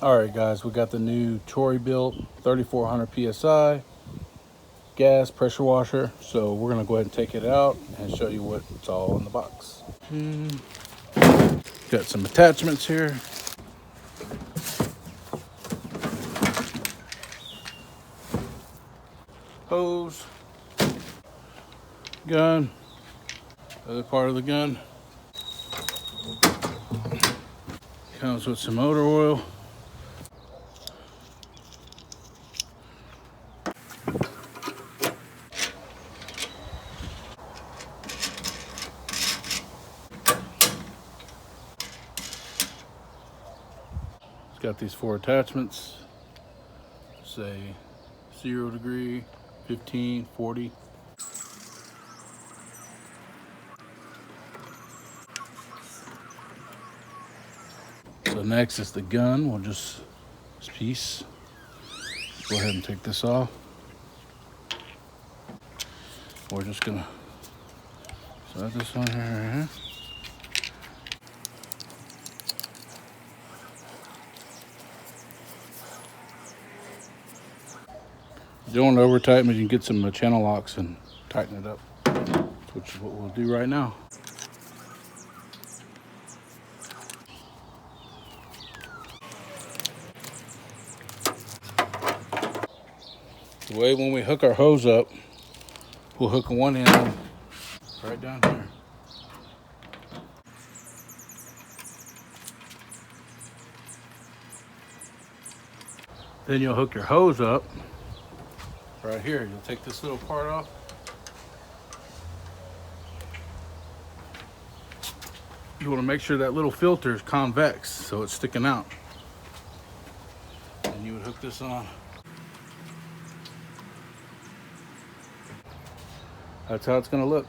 Alright guys, we got the new Troy-Bilt 3400 PSI gas pressure washer. So we're going to go ahead and take it out and show you what's all in the box. Got some attachments here. Hose. Gun. Other part of the gun. Comes with some motor oil. It's got these 4 attachments. Say 0 degree, 15, 40. So next is the gun. We'll just, this piece. Go ahead and take this off. We're just gonna slide this on here. You don't over tighten, but you can get some channel locks and tighten it up, which is what we'll do right now. The way when we hook our hose up, we'll hook one end right down here. Then you'll hook your hose up right here. You'll take this little part off. You want to make sure that little filter is convex, so it's sticking out. And you would hook this on. That's how it's going to look.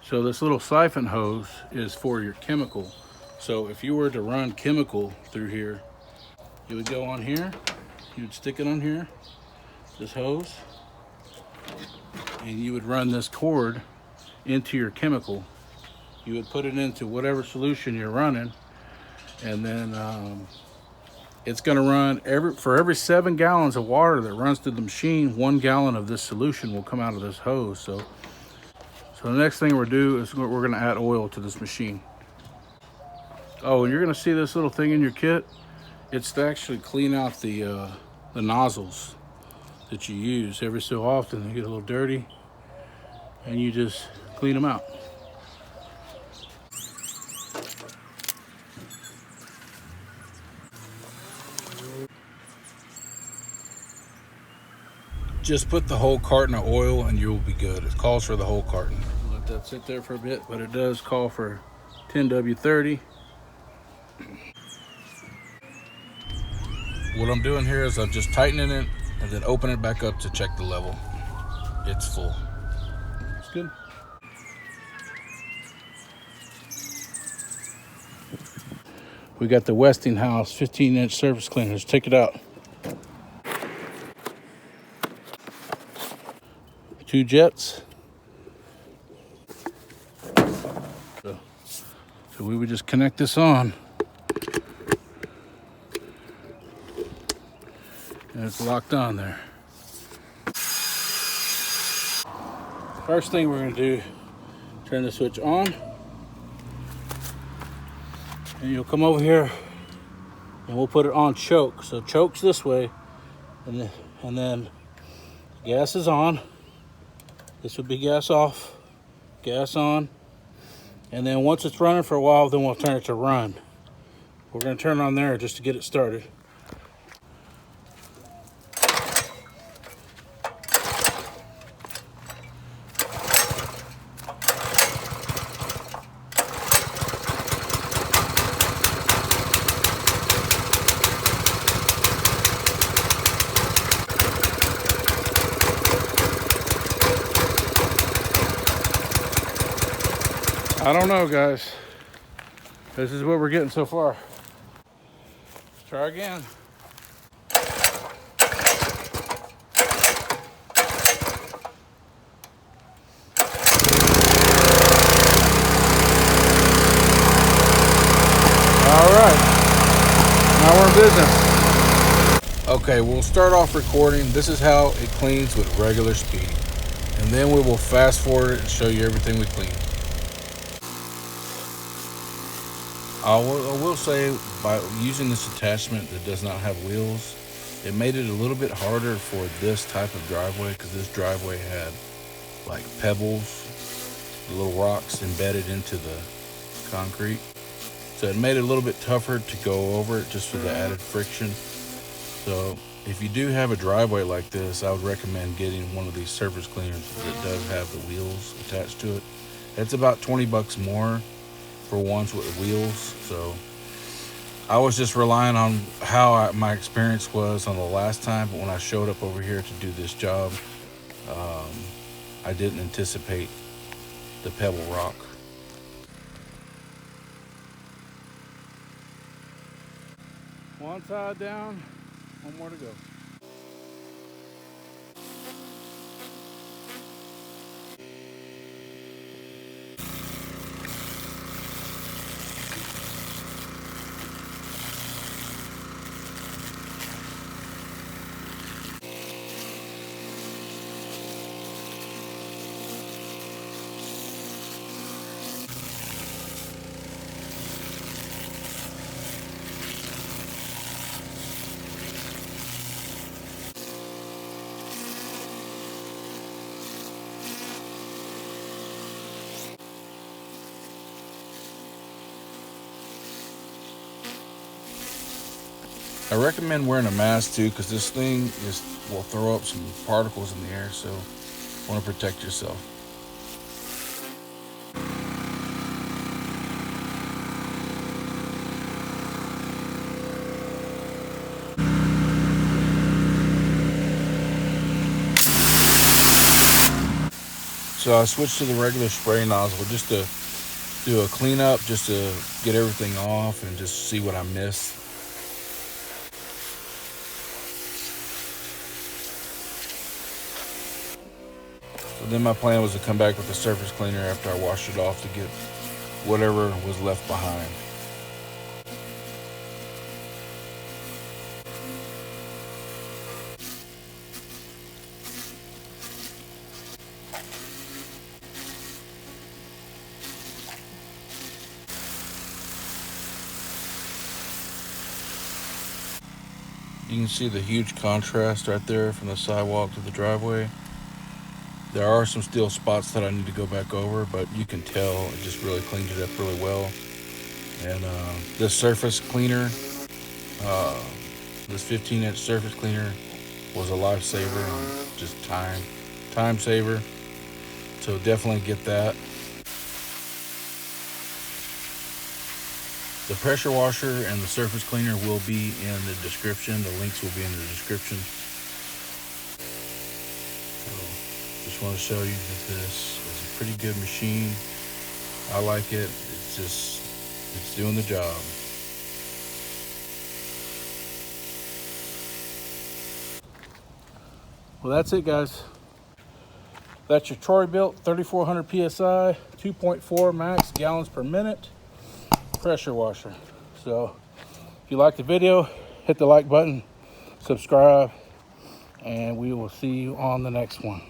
So this little siphon hose is for your chemical. So if you were to run chemical through here, you would go on here, you would stick it on here, this hose, and you would run this cord into your chemical. You would put it into whatever solution you're running, and then it's going to run for every 7 gallons of water that runs through the machine, 1 gallon of this solution will come out of this hose. So the next thing we'll do is we're going to add oil to this machine. Oh, and you're going to see this little thing in your kit. It's to actually clean out the nozzles that you use. Every so often they get a little dirty, and you just clean them out. Just put the whole carton of oil and you'll be good. It calls for the whole carton. Let that sit there for a bit, but it does call for 10W30. What I'm doing here is I'm just tightening it and then opening it back up to check the level. It's full. It's good. We got the Westinghouse 15-inch surface cleaners. Take it out. 2 jets. So we would just connect this on. And it's locked on there. First thing we're going to do, turn the switch on. And you'll come over here and we'll put it on choke. So choke's this way, and then gas is on. This would be gas off, gas on. And then once it's running for a while, then we'll turn it to run. We're going to turn on there just to get it started. I don't know, guys. This is what we're getting so far. Let's try again. All right. right, now we're in business. Okay, we'll start off recording. This is how it cleans with regular speed. And then we will fast forward and show you everything we clean. I will say, by using this attachment that does not have wheels, it made it a little bit harder for this type of driveway, because this driveway had like pebbles, little rocks embedded into the concrete. So it made it a little bit tougher to go over it just for the added friction. So if you do have a driveway like this, I would recommend getting one of these surface cleaners that does have the wheels attached to it. It's about 20 bucks more for ones with wheels. So I was just relying on how my experience was on the last time, but when I showed up over here to do this job, I didn't anticipate the pebble rock. One side down, one more to go. I recommend wearing a mask too, because this thing will throw up some particles in the air, so you want to protect yourself. So I switched to the regular spray nozzle just to do a cleanup, just to get everything off and just see what I missed. So then my plan was to come back with the surface cleaner after I washed it off to get whatever was left behind. You can see the huge contrast right there from the sidewalk to the driveway. There are some still spots that I need to go back over, but you can tell it just really cleaned it up really well. And this surface cleaner, this 15-inch surface cleaner was a lifesaver, just time saver. So definitely get that. The pressure washer and the surface cleaner will be in the description. The links will be in the description. So just want to show you that this is a pretty good machine. I like it. It's doing the job. Well, that's it, guys. That's your Troy-Bilt 3400 PSI, 2.4 max gallons per minute pressure washer. So if you like the video, hit the like button, subscribe, and we will see you on the next one.